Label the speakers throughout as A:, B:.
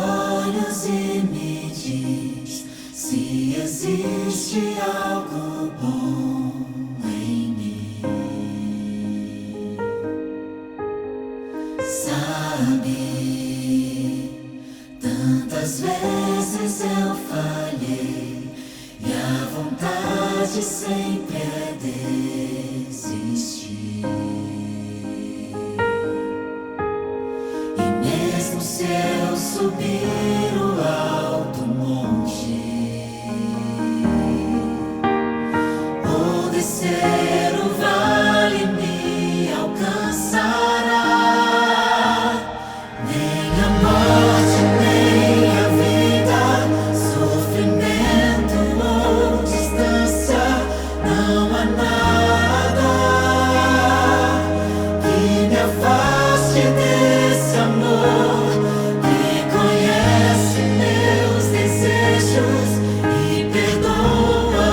A: olhos e me diz se existe algo bom em mim. Sabe, tantas vezes eu falhei e a vontade sempre é desistir. E mesmo se eu subir o alto monte ou descer o vale, me alcançará. Nem a morte, nem a vida, sofrimento ou distância, não há nada que me afaste desse amor que conhece meus desejos e perdoa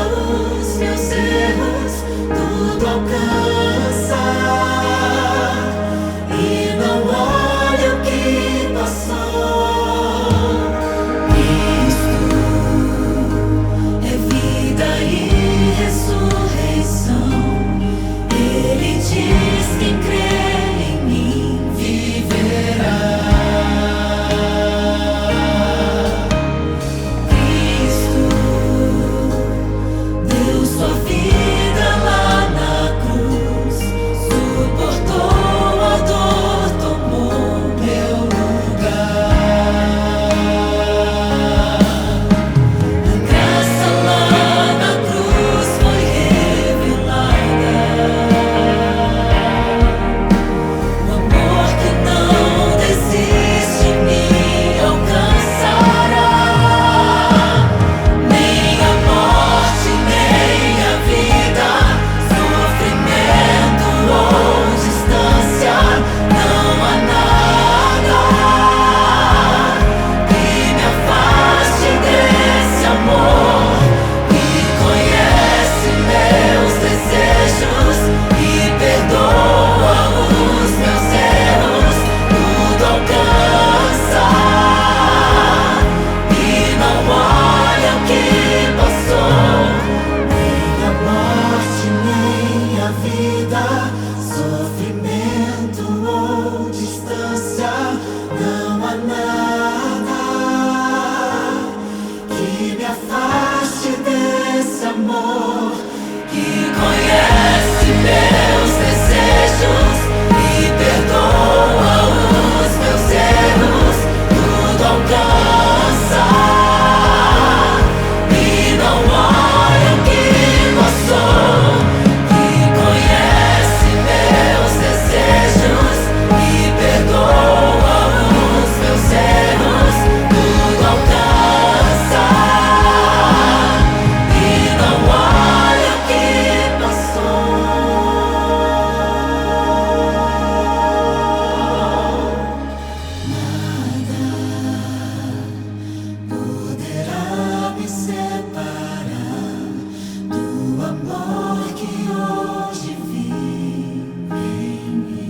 A: os meus erros, tudo alcança e não olha o que passou. Cristo é vida e ressurreição. Ele diz: quem crê em mim viverá. Cristo deu sua vida lá na cruz, suportou a dor, tomou meu lugar. A graça lá na cruz foi revelada. O amor que não desiste me alcançará. Nem a morte, nem a vida, sofrimento ou distância, não há nada que me afaste desse amor que conhece meus desejos e perdoa os meus erros, tudo alcança e não olha o que passou. Nem a morte, nem a vida, sofrimento ou distância, não há nada que me afaste desse amor que conhece meus desejos e perdoa os meus erros, tudo alcança e não olha o que passou, que conhece meus desejos e perdoa os meus erros, tudo alcança e não olha o que passou. Nada poderá me separar do amor que hoje vive em mim.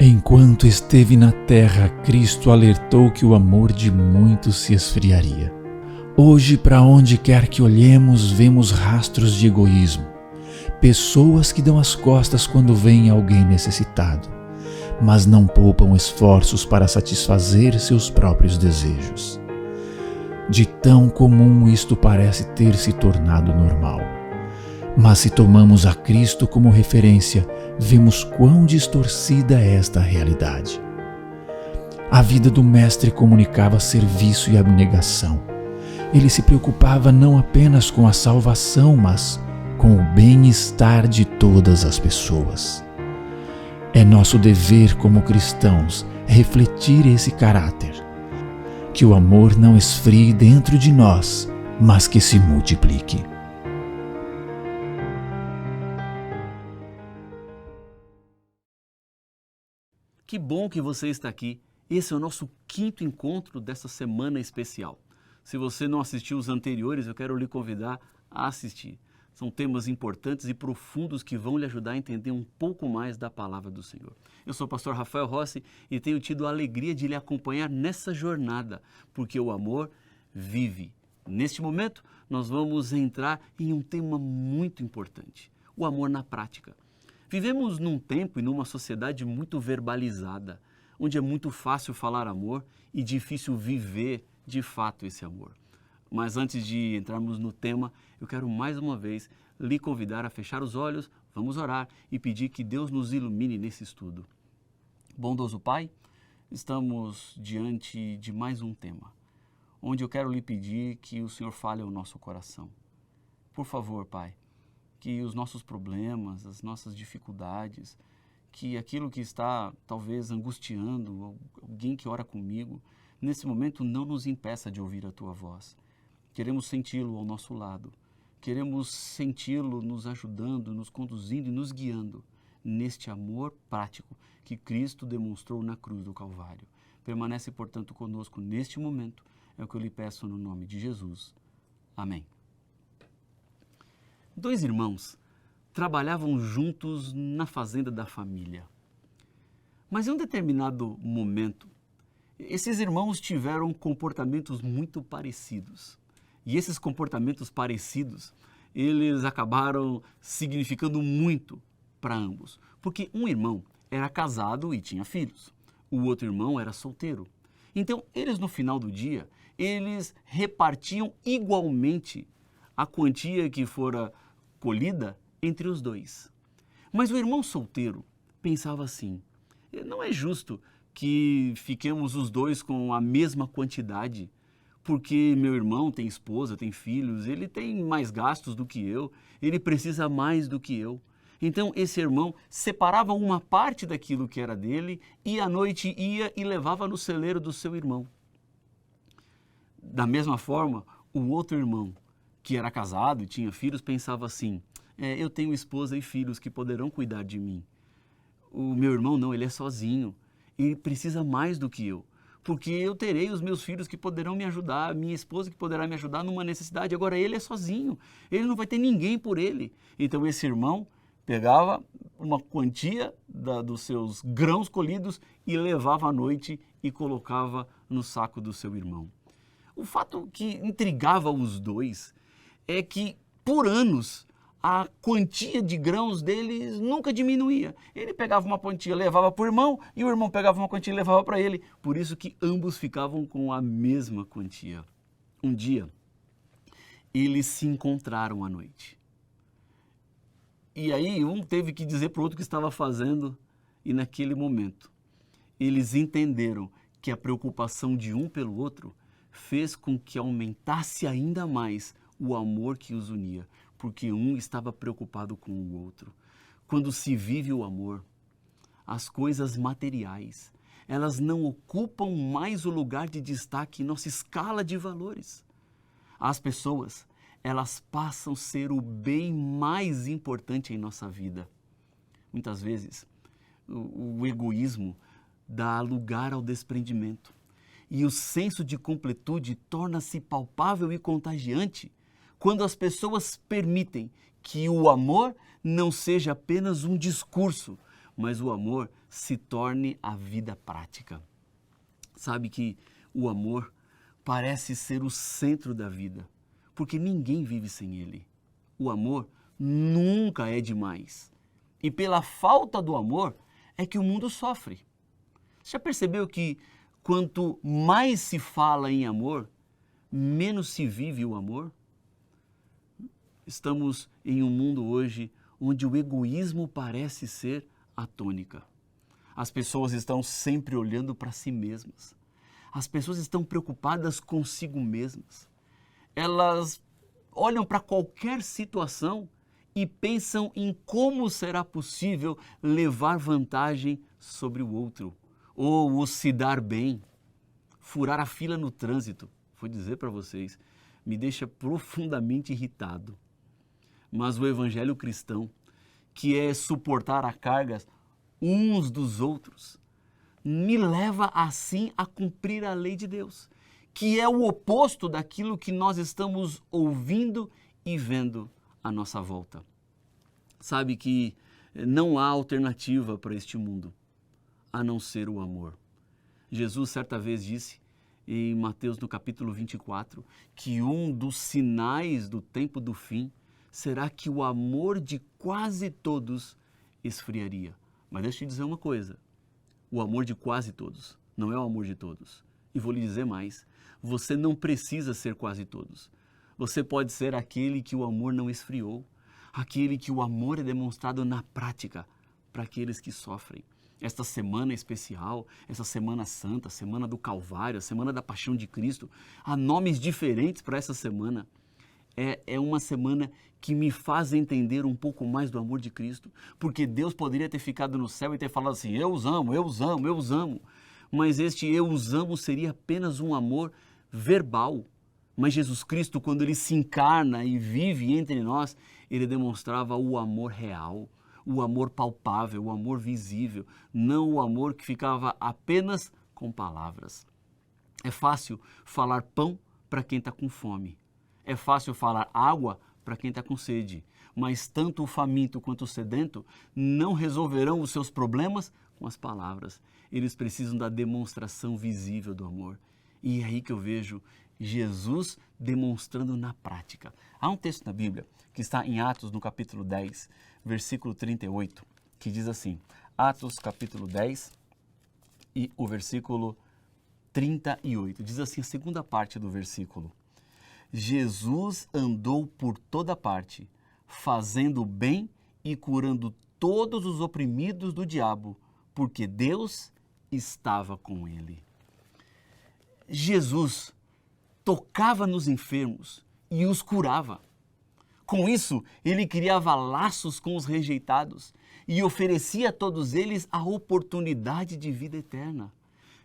B: Enquanto esteve na terra, Cristo alertou que o amor de muitos se esfriaria. Hoje, para onde quer que olhemos, vemos rastros de egoísmo. Pessoas que dão as costas quando vem alguém necessitado, mas não poupam esforços para satisfazer seus próprios desejos. De tão comum isto parece ter se tornado normal. Mas se tomamos a Cristo como referência, vemos quão distorcida é esta realidade. A vida do Mestre comunicava serviço e abnegação. Ele se preocupava não apenas com a salvação, mas com o bem-estar de todas as pessoas. É nosso dever como cristãos refletir esse caráter. que o amor não esfrie dentro de nós, mas que se multiplique.
C: Que bom que você está aqui. Esse é o nosso 5º encontro dessa semana especial. Se você não assistiu os anteriores, eu quero lhe convidar a assistir. São temas importantes e profundos que vão lhe ajudar a entender um pouco mais da palavra do Senhor. Eu sou o pastor Rafael Rossi e tenho tido a alegria de lhe acompanhar nessa jornada, porque o amor vive. Neste momento, nós vamos entrar em um tema muito importante, o amor na prática. Vivemos num tempo e numa sociedade muito verbalizada, onde é muito fácil falar amor e difícil viver de fato esse amor. Mas antes de entrarmos no tema, eu quero mais uma vez lhe convidar a fechar os olhos, vamos orar e pedir que Deus nos ilumine nesse estudo. Bondoso Pai, estamos diante de mais um tema, onde eu quero lhe pedir que o Senhor fale ao nosso coração. Por favor, Pai, que os nossos problemas, as nossas dificuldades, que aquilo que está talvez angustiando alguém que ora comigo, nesse momento não nos impeça de ouvir a Tua voz. Queremos senti-lo ao nosso lado, queremos senti-lo nos ajudando, nos conduzindo e nos guiando neste amor prático que Cristo demonstrou na cruz do Calvário. Permanece, portanto, conosco neste momento, é o que eu lhe peço no nome de Jesus. Amém. 2 irmãos trabalhavam juntos na fazenda da família. Mas em um determinado momento, esses irmãos tiveram comportamentos muito parecidos. E esses comportamentos parecidos, eles acabaram significando muito para ambos. Porque um irmão era casado e tinha filhos. O outro irmão era solteiro. Então, eles no final do dia, eles repartiam igualmente a quantia que fora colhida entre os dois. Mas o irmão solteiro pensava assim: não é justo que fiquemos os dois com a mesma quantidade, porque meu irmão tem esposa, tem filhos, ele tem mais gastos do que eu, ele precisa mais do que eu. Então esse irmão separava uma parte daquilo que era dele e à noite ia e levava no celeiro do seu irmão. Da mesma forma, o outro irmão, que era casado e tinha filhos, pensava assim: eu tenho esposa e filhos que poderão cuidar de mim. O meu irmão não, ele é sozinho, ele precisa mais do que eu, porque eu terei os meus filhos que poderão me ajudar, minha esposa que poderá me ajudar numa necessidade. Agora ele é sozinho, ele não vai ter ninguém por ele. Então esse irmão pegava uma quantia dos seus grãos colhidos e levava à noite e colocava no saco do seu irmão. O fato que intrigava os dois é que, por anos, a quantia de grãos deles nunca diminuía. Ele pegava uma quantia, levava para o irmão, e o irmão pegava uma quantia e levava para ele. Por isso que ambos ficavam com a mesma quantia. Um dia, eles se encontraram à noite. E aí um teve que dizer para o outro o que estava fazendo, e naquele momento eles entenderam que a preocupação de um pelo outro fez com que aumentasse ainda mais o amor que os unia, porque um estava preocupado com o outro. Quando se vive o amor, as coisas materiais, elas não ocupam mais o lugar de destaque em nossa escala de valores. As pessoas, elas passam a ser o bem mais importante em nossa vida. Muitas vezes, o egoísmo dá lugar ao desprendimento. E o senso de completude torna-se palpável e contagiante quando as pessoas permitem que o amor não seja apenas um discurso, mas o amor se torne a vida prática. Sabe que o amor parece ser o centro da vida, porque ninguém vive sem ele. O amor nunca é demais. E pela falta do amor é que o mundo sofre. Você já percebeu que quanto mais se fala em amor, menos se vive o amor? Estamos em um mundo hoje onde o egoísmo parece ser a tônica. As pessoas estão sempre olhando para si mesmas. As pessoas estão preocupadas consigo mesmas. Elas olham para qualquer situação e pensam em como será possível levar vantagem sobre o outro ou o se dar bem. furar a fila no trânsito, vou dizer para vocês, me deixa profundamente irritado. Mas o evangelho cristão, que é suportar as cargas uns dos outros, me leva assim a cumprir a lei de Deus, que é o oposto daquilo que nós estamos ouvindo e vendo à nossa volta. Sabe que não há alternativa para este mundo, a não ser o amor. Jesus certa vez disse em Mateus no capítulo 24, que um dos sinais do tempo do fim será que o amor de quase todos esfriaria. Mas deixa eu te dizer uma coisa, o amor de quase todos não é o amor de todos. E vou lhe dizer mais, você não precisa ser quase todos. Você pode ser aquele que o amor não esfriou, aquele que o amor é demonstrado na prática para aqueles que sofrem. Esta semana especial, essa Semana Santa, Semana do Calvário, a Semana da Paixão de Cristo, há nomes diferentes para essa semana. É uma semana que me faz entender um pouco mais do amor de Cristo, porque Deus poderia ter ficado no céu e ter falado assim, eu os amo, eu os amo, eu os amo. Mas este eu os amo seria apenas um amor verbal. Mas Jesus Cristo, quando ele se encarna e vive entre nós, ele demonstrava o amor real, o amor palpável, o amor visível, não o amor que ficava apenas com palavras. É fácil falar pão para quem está com fome. É fácil falar água para quem está com sede. Mas tanto o faminto quanto o sedento não resolverão os seus problemas com as palavras. Eles precisam da demonstração visível do amor. E é aí que eu vejo Jesus demonstrando na prática. Há um texto na Bíblia que está em Atos, no capítulo 10, versículo 38, que diz assim, Atos, capítulo 10 e o versículo 38. Diz assim a segunda parte do versículo. Jesus andou por toda parte, fazendo bem e curando todos os oprimidos do diabo, porque Deus estava com ele. Jesus tocava nos enfermos e os curava. Com isso, ele criava laços com os rejeitados e oferecia a todos eles a oportunidade de vida eterna.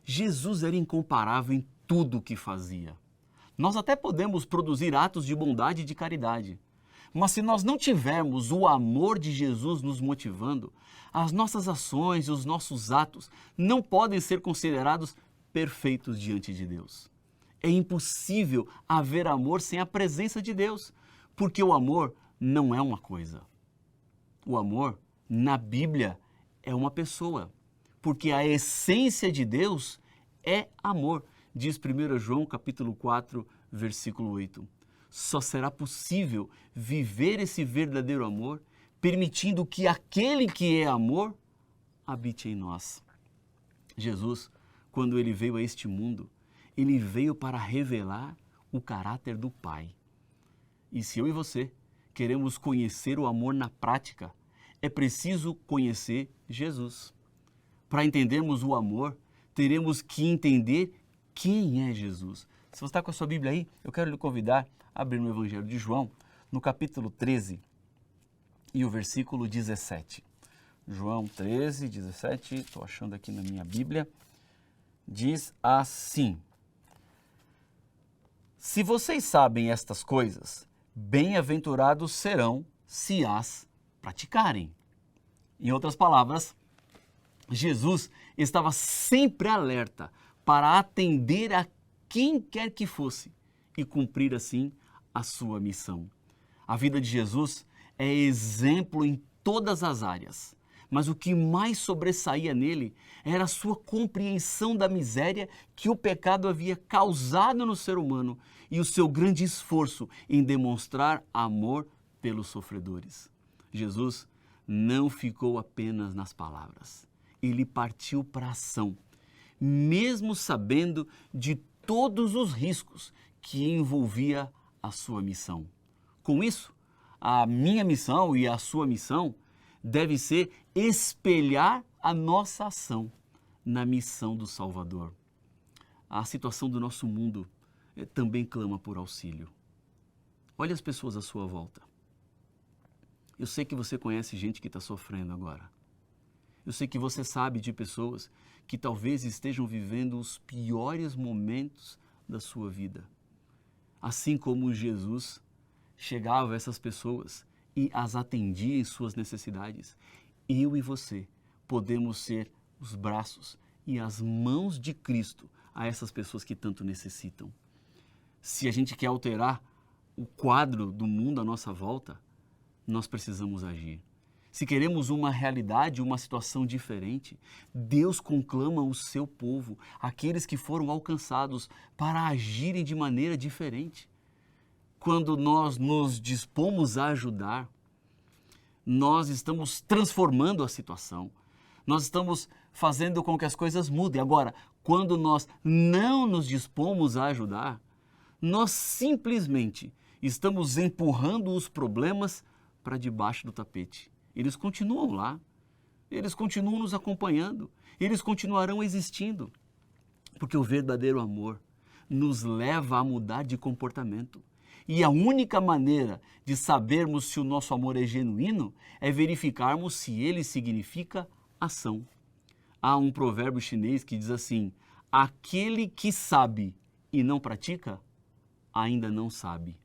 C: Jesus era incomparável em tudo o que fazia. Nós até podemos produzir atos de bondade e de caridade, mas se nós não tivermos o amor de Jesus nos motivando, as nossas ações e os nossos atos não podem ser considerados perfeitos diante de Deus. É impossível haver amor sem a presença de Deus, porque o amor não é uma coisa. O amor, na Bíblia, é uma pessoa, porque a essência de Deus é amor. Diz 1 João capítulo 4, versículo 8. Só será possível viver esse verdadeiro amor, permitindo que aquele que é amor habite em nós. Jesus, quando ele veio a este mundo, ele veio para revelar o caráter do Pai. E se eu e você queremos conhecer o amor na prática, é preciso conhecer Jesus. Para entendermos o amor, teremos que entender quem é Jesus. Se você está com a sua Bíblia aí, eu quero lhe convidar a abrir no Evangelho de João, no capítulo 13 e o versículo 17. João 13, 17, estou achando aqui na minha Bíblia, diz assim: Se vocês sabem estas coisas, bem-aventurados serão se as praticarem. Em outras palavras, Jesus estava sempre alerta para atender a quem quer que fosse e cumprir assim a sua missão. A vida de Jesus é exemplo em todas as áreas, mas o que mais sobressaía nele era a sua compreensão da miséria que o pecado havia causado no ser humano e o seu grande esforço em demonstrar amor pelos sofredores. Jesus não ficou apenas nas palavras, ele partiu para a ação, mesmo sabendo de todos os riscos que envolvia a sua missão. Com isso, a minha missão e a sua missão deve ser espelhar a nossa ação na missão do Salvador. A situação do nosso mundo também clama por auxílio. Olhe as pessoas à sua volta. Eu sei que você conhece gente que está sofrendo agora. Eu sei que você sabe de pessoas que talvez estejam vivendo os piores momentos da sua vida. Assim como Jesus chegava a essas pessoas e as atendia em suas necessidades, eu e você podemos ser os braços e as mãos de Cristo a essas pessoas que tanto necessitam. Se a gente quer alterar o quadro do mundo à nossa volta, nós precisamos agir. Se queremos uma realidade, uma situação diferente, Deus conclama o seu povo, aqueles que foram alcançados, para agirem de maneira diferente. Quando nós nos dispomos a ajudar, nós estamos transformando a situação. Nós estamos fazendo com que as coisas mudem. Agora, quando nós não nos dispomos a ajudar, nós simplesmente estamos empurrando os problemas para debaixo do tapete. Eles continuam lá, eles continuam nos acompanhando, eles continuarão existindo, porque o verdadeiro amor nos leva a mudar de comportamento. E a única maneira de sabermos se o nosso amor é genuíno é verificarmos se ele significa ação. Há um provérbio chinês que diz assim: aquele que sabe e não pratica, ainda não sabe.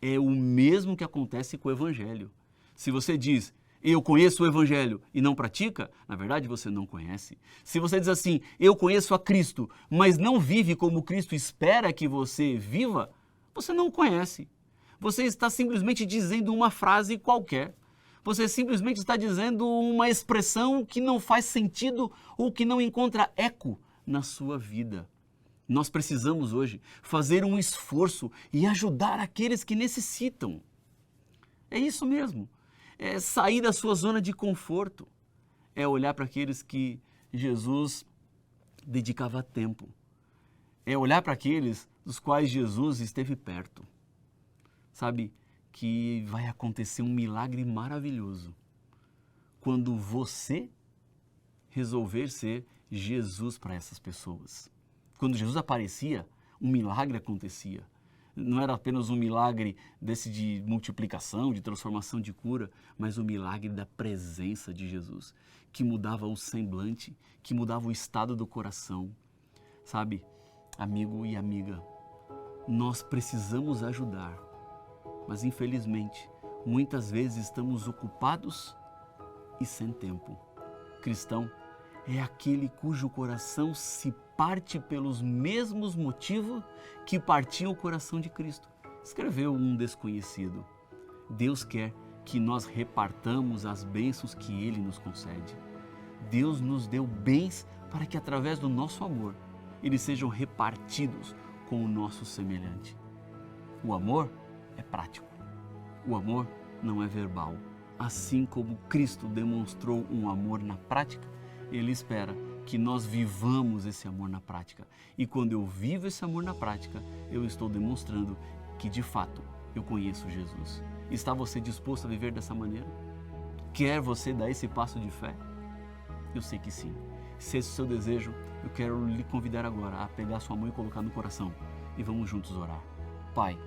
C: É o mesmo que acontece com o Evangelho. Se você diz, eu conheço o Evangelho e não pratica, na verdade você não conhece. Se você diz assim, eu conheço a Cristo, mas não vive como Cristo espera que você viva, você não conhece. Você está simplesmente dizendo uma frase qualquer. Você simplesmente está dizendo uma expressão que não faz sentido ou que não encontra eco na sua vida. Nós precisamos hoje fazer um esforço e ajudar aqueles que necessitam. É isso mesmo. É sair da sua zona de conforto. É olhar para aqueles que Jesus dedicava tempo. É olhar para aqueles dos quais Jesus esteve perto. Sabe que vai acontecer um milagre maravilhoso quando você resolver ser Jesus para essas pessoas. Quando Jesus aparecia, um milagre acontecia. Não era apenas um milagre desse de multiplicação, de transformação, de cura, mas o milagre da presença de Jesus, que mudava o semblante, que mudava o estado do coração. Sabe, amigo e amiga, nós precisamos ajudar, mas infelizmente, muitas vezes estamos ocupados e sem tempo. Cristão é aquele cujo coração se parte pelos mesmos motivos que partiu o coração de Cristo. Escreveu um desconhecido. Deus quer que nós repartamos as bênçãos que Ele nos concede. Deus nos deu bens para que através do nosso amor, eles sejam repartidos com o nosso semelhante. O amor é prático. O amor não é verbal. Assim como Cristo demonstrou um amor na prática, Ele espera que nós vivamos esse amor na prática. E quando eu vivo esse amor na prática, eu estou demonstrando que, de fato, eu conheço Jesus. Está você disposto a viver dessa maneira? Quer você dar esse passo de fé? Eu sei que sim. Se esse é o seu desejo, eu quero lhe convidar agora a pegar sua mão e colocar no coração. E vamos juntos orar. Pai,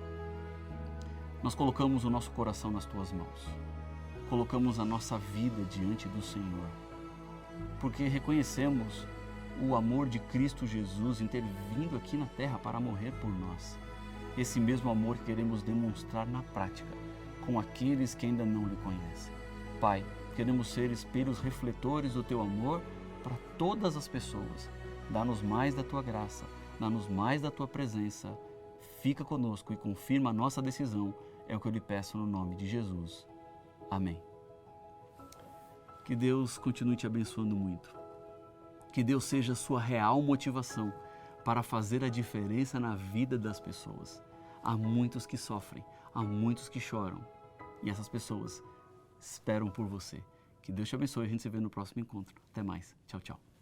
C: nós colocamos o nosso coração nas Tuas mãos. Colocamos a nossa vida diante do Senhor. Porque reconhecemos o amor de Cristo Jesus intervindo aqui na terra para morrer por nós. Esse mesmo amor queremos demonstrar na prática com aqueles que ainda não lhe conhecem. Pai, queremos ser espelhos refletores do Teu amor para todas as pessoas. Dá-nos mais da Tua graça, dá-nos mais da Tua presença. Fica conosco e confirma a nossa decisão. É o que eu lhe peço no nome de Jesus. Amém. Que Deus continue te abençoando muito. Que Deus seja a sua real motivação para fazer a diferença na vida das pessoas. Há muitos que sofrem, há muitos que choram. E essas pessoas esperam por você. Que Deus te abençoe e a gente se vê no próximo encontro. Até mais. Tchau, tchau.